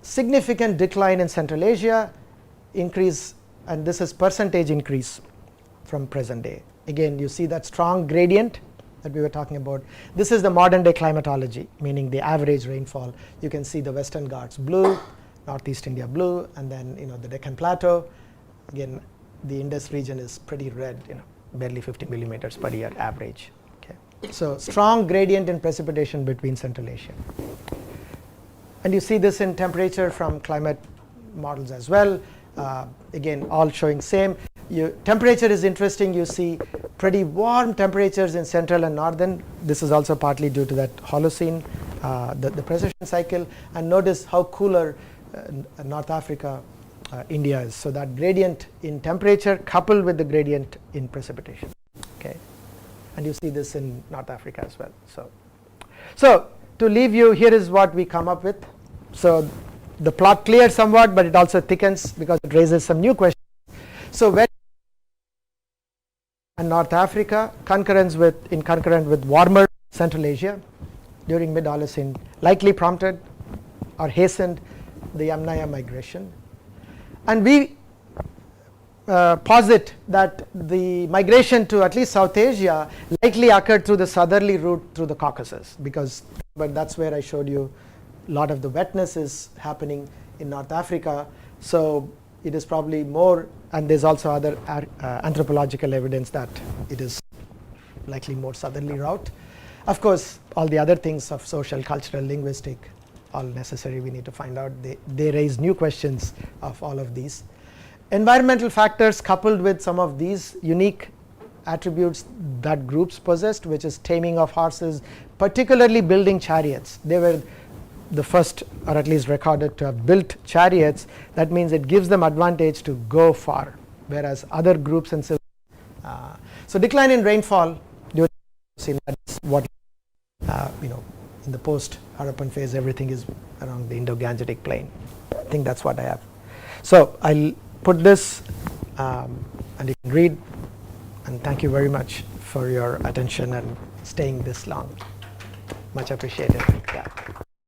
significant decline in Central Asia, increase, and this is percentage increase from present day. Again, you see that strong gradient that we were talking about. This is the modern day climatology, meaning the average rainfall. You can see the Western Ghats blue, Northeast India blue, and then the Deccan Plateau. Again, the Indus region is pretty red, barely 50 millimeters per year average. Okay. So strong gradient in precipitation between Central Asia. And you see this in temperature from climate models as well. Again, all showing same. Temperature is interesting. You see pretty warm temperatures in central and northern. This is also partly due to that Holocene, the precession cycle. And notice how cooler North Africa, India is. So that gradient in temperature coupled with the gradient in precipitation. Okay, and you see this in North Africa as well. So to leave you, here is what we come up with. So the plot clears somewhat, but it also thickens because it raises some new questions. So when and North Africa, concurrent with warmer Central Asia during mid-Holocene, likely prompted or hastened the Yamnaya migration. And we posit that the migration to at least South Asia likely occurred through the southerly route through the Caucasus, but that's where I showed you a lot of the wetness is happening in North Africa. So it is probably more, and there's also other anthropological evidence that it is likely more southerly route. Of course, all the other things of social, cultural, linguistic, all necessary we need to find out. They raise new questions of all of these. Environmental factors coupled with some of these unique attributes that groups possessed, which is taming of horses, particularly building chariots. They were the first, or at least recorded to have built chariots. That means it gives them advantage to go far, whereas other groups and so decline in rainfall during that's what in the post Harappan phase, everything is around the Indo-Gangetic plain. I think that's what I have. So I'll put this and you can read, and thank you very much for your attention and staying this long. Much appreciated. Yeah.